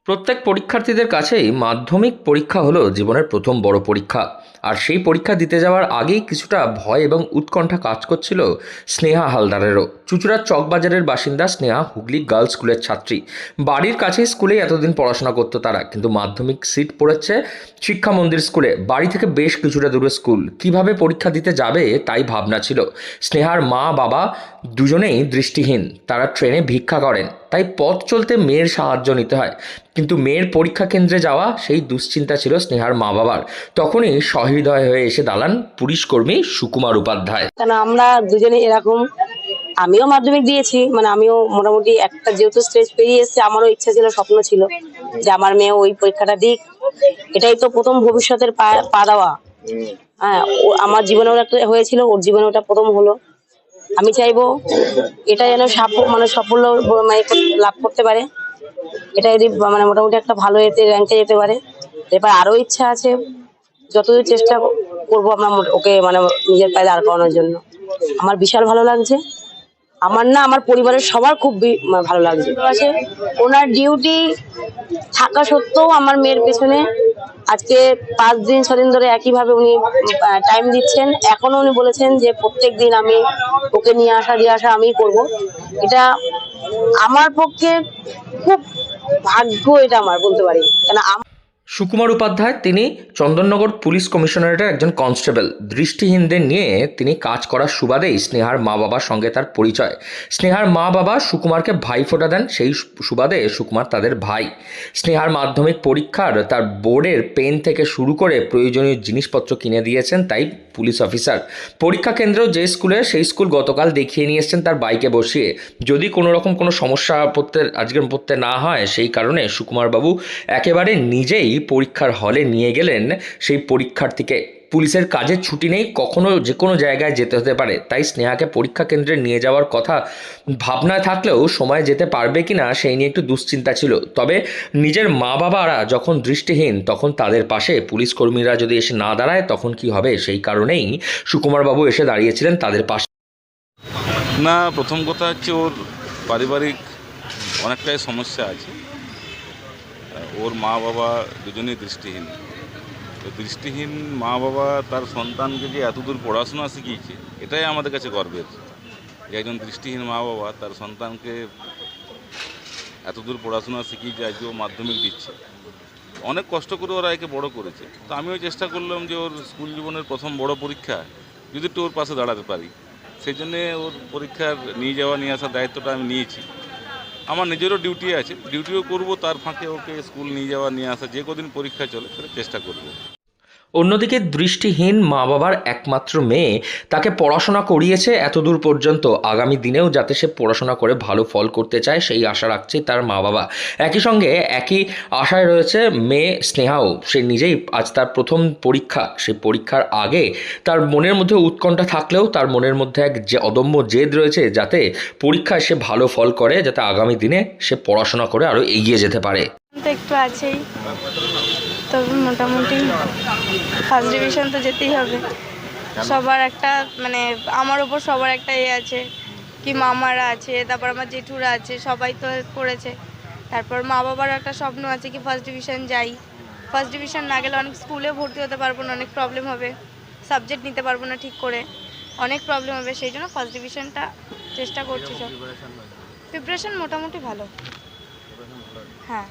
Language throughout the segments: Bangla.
প্রত্যেক পরীক্ষার্থীদের কাছেই মাধ্যমিক পরীক্ষা হলো জীবনের প্রথম বড় পরীক্ষা। আর সেই পরীক্ষা দিতে যাওয়ার আগেই কিছুটা ভয় এবং উৎকণ্ঠা কাজ করছিল স্নেহা হালদারেরও। চুঁচুড়ার চকবাজারের বাসিন্দা স্নেহা হুগলি গার্লস স্কুলের ছাত্রী। বাড়ির কাছেই স্কুলেই এতদিন পড়াশোনা করতো তারা, কিন্তু মাধ্যমিক সিট পড়েছে শিক্ষা মন্দির স্কুলে। বাড়ি থেকে বেশ কিছুটা দূরে স্কুল, কিভাবে পরীক্ষা দিতে যাবে তাই ভাবনা ছিল। স্নেহার মা বাবা দুজনেই দৃষ্টিহীন, তারা ট্রেনে ভিক্ষা করেন, তাই পথ চলতে মেয়ের সাহায্য নিতে হয়। কিন্তু মেয়ের পরীক্ষা কেন্দ্রে যাওয়া সেই দুশ্চিন্তা ছিল স্নেহার মা বাবার। তখনই সহৃদয় হয়ে এসে দাঁড়ান পুলিশ কর্মী সুকুমার উপাধ্যায়। কারণ আমরা দুজনে এরকম, আমিও মাধ্যমিক দিয়েছি, মানে আমিও মোটামুটি একটা যেহেতু স্টেজ পেরিয়ে এসেছে, আমারও ইচ্ছা ছিল, স্বপ্ন ছিল যে আমার মেয়ে ওই পরীক্ষাটা দিক। এটাই তো প্রথম ভবিষ্যতের পা দেওয়া। হ্যাঁ, আমার জীবনেও একটা হয়েছিল, ওর জীবনে ওটা প্রথম হলো। আমি চাইবো এটা যেন মানে সাফল্য মানে লাভ করতে পারে। এটা যদি মানে মোটামুটি একটা ভালো এতে র্যাঙ্কে যেতে পারে। এবার আরো ইচ্ছা আছে, যতদূর চেষ্টা করবো আমরা ওকে মানে নিজের পায়ে দাঁড় করানোর জন্য। আমার বিশাল ভালো লাগছে, আমার না আমার পরিবারের সবার খুব ভালো লাগছে। ওনার ডিউটি থাকা সত্ত্বেও আমার মেয়ের পেছনে আজকে 5 দিন 6 দিন ধরে একইভাবে উনি টাইম দিচ্ছেন। এখনো উনি বলেছেন যে প্রত্যেক দিন আমি ওকে নিয়ে আসা আমিই করব। এটা আমার পক্ষে খুব ভাগ্য, এটা আমার বলতে পারি। কেন সুকুমার উপাধ্যায় তিনি চন্দননগর পুলিশ কমিশনারেটের একজন কনস্টেবল। দৃষ্টিহীনদের নিয়ে তিনি কাজ করার সুবাদেই স্নেহার মা বাবার সঙ্গে তার পরিচয়। স্নেহার মা বাবা সুকুমারকে ভাইফোঁটা দেন, সেই সুবাদে সুকুমার তাদের ভাই। স্নেহার মাধ্যমিক পরীক্ষার তার বোর্ডের পেন থেকে শুরু করে প্রয়োজনীয় জিনিসপত্র কিনে দিয়েছেন তাই পুলিশ অফিসার। পরীক্ষা কেন্দ্রেও যে স্কুলে, সেই স্কুল গতকাল দেখিয়ে নিয়ে এসছেন তার বাইকে বসিয়ে। যদি কোনো রকম কোনো সমস্যা আজকের পড়তে না হয়, সেই কারণে সুকুমারবাবু একেবারে নিজেই পরীক্ষার হলে নিয়ে গেলেন সেই পরীক্ষার্থীকে। পুলিশের কাজের ছুটি নেই, কখনো যে কোনো জায়গায় যেতে হতে পারে, তাই স্নেহাকে পরীক্ষা কেন্দ্রে নিয়ে যাওয়ার কথা ভাবনায় থাকলেও সময় যেতে পারবে কিনা সেই নিয়ে একটু দুশ্চিন্তা ছিল। তবে নিজের মা বাবারা যখন দৃষ্টিহীন, তখন তাদের পাশে পুলিশ কর্মীরা যদি এসে না দাঁড়ায় তখন কি হবে, সেই কারণেই সুকুমারবাবু এসে দাঁড়িয়েছিলেন তাদের পাশে। না, প্রথম কথা হচ্ছে ওর পারিবারিক অনেকটাই সমস্যা আছে। ওর মা বাবা দুজনেই দৃষ্টিহীন। তো দৃষ্টিহীন মা বাবা তার সন্তানকে যে এতদূর পড়াশোনা শিখিয়েছে, এটাই আমাদের কাছে গর্বের। যে একজন দৃষ্টিহীন মা বাবা তার সন্তানকে এতদূর পড়াশোনা শিখিয়েছে, আজকে ও মাধ্যমিক দিচ্ছে। অনেক কষ্ট করে ওরা একে বড় করেছে। তো আমিও চেষ্টা করলাম যে ওর স্কুল জীবনের প্রথম বড় পরীক্ষা যদি একটু ওর পাশে দাঁড়াতে পারি, সেই জন্যে ওর পরীক্ষার নিয়ে যাওয়া নিয়ে আসার দায়িত্বটা আমি নিয়েছি। আমার নিজেরও ডিউটি আছে, ডিউটিও করব, তার ফাঁকে ওকে স্কুল নিয়ে যাওয়া নিয়ে আসা, যে কদিন পরীক্ষা চলে সেটা চেষ্টা করব। অন্যদিকে দৃষ্টিহীন মা বাবার একমাত্র মেয়ে তাকে পড়াশোনা করিয়েছে এতদূর পর্যন্ত, আগামী দিনেও যাতে সে পড়াশোনা করে ভালো ফল করতে চায় সেই আশা রাখছে তার মা বাবা। একই সঙ্গে একই আশায় রয়েছে মেয়ে স্নেহাও। সে নিজেই আজ তার প্রথম পরীক্ষা, সেই পরীক্ষার আগে তার মনের মধ্যে উৎকণ্ঠা থাকলেও তার মনের মধ্যে এক যে অদম্য জেদ রয়েছে যাতে পরীক্ষায় সে ভালো ফল করে, যাতে আগামী দিনে সে পড়াশোনা করে আরও এগিয়ে যেতে পারে। তো একটু আছেই, তবে মোটামুটি ফার্স্ট ডিভিশন তো যেতেই হবে। সবার একটা মানে আমার ওপর সবার একটা আছে কি, মামারা আছে, তারপর আমার জেঠুরা আছে, সবাই তো করেছে। তারপর মা বাবারও একটা স্বপ্ন আছে কি ফার্স্ট ডিভিশন যাই। ফার্স্ট ডিভিশন না গেলে অনেক স্কুলে ভর্তি হতে পারবো না, অনেক প্রবলেম হবে, সাবজেক্ট নিতে পারবো না ঠিক করে, অনেক প্রবলেম হবে। সেই জন্য ফার্স্ট ডিভিশনটা চেষ্টা করছি। সব প্রিপারেশন মোটামুটি ভালো। হ্যাঁ,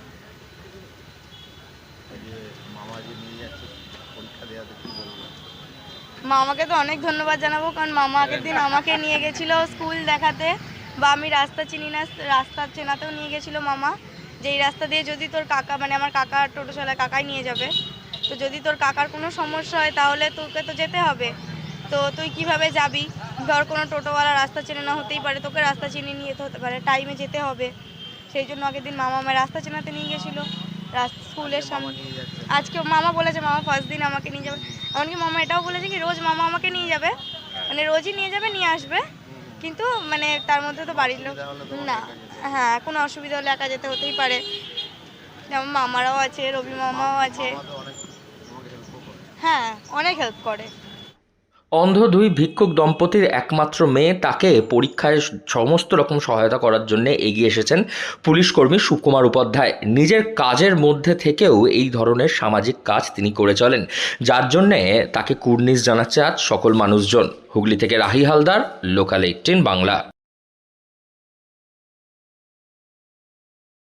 মামাকে তো অনেক ধন্যবাদ জানাবো, কারণ মামা আগের দিন আমাকে নিয়ে গেছিলো স্কুল দেখাতে, বা আমি রাস্তা চিনি না, রাস্তা চেনাতেও নিয়ে গেছিলো মামা, যে এই রাস্তা দিয়ে যদি তোর কাকা, মানে আমার কাকা টোটো চালায়, কাকাই নিয়ে যাবে, তো যদি তোর কাকার কোনো সমস্যা হয় তাহলে তোকে তো যেতে হবে, তো তুই কিভাবে যাবি, ধর কোনো টোটোওয়ালা রাস্তা চেনে না, হতেই পারে তোকে রাস্তা চিনি নিয়ে যেতে হতে পারে, টাইমে যেতে হবে। সেই জন্য আগের দিন মামা আমার রাস্তা চেনাতে নিয়ে গেছিলো স্কুলের সামনে। আজকে মামা বলেছে মামা ফার্স্ট দিন আমাকে নিয়ে যাবে, এমনকি মামা এটাও বলেছে কি রোজ মামা আমাকে নিয়ে যাবে, মানে রোজই নিয়ে যাবে, নিয়ে আসবে, কিন্তু মানে তার মধ্যে তো বাড়ির লোক না। হ্যাঁ, কোনো অসুবিধা হলে একা যেতে হতেই পারে, যেমন মামারাও আছে, রবি মামাও আছে। হ্যাঁ, অনেক হেল্প করে। অন্ধ দুই ভিক্ষুক দম্পতির একমাত্র মেয়ে, তাকে পরীক্ষায় সমস্ত রকম সহায়তা করার জন্য এগিয়ে এসেছেন পুলিশ কর্মী সুকুমার উপাধ্যায়। নিজের কাজের মধ্যে থেকেও এই ধরনের সামাজিক কাজ তিনি করে চলেন, যার জন্যে তাকে কুর্নিশ জানাচ্ছে আজ সকল মানুষজন। হুগলি থেকে রাহি হালদার, লোকাল 18 বাংলা।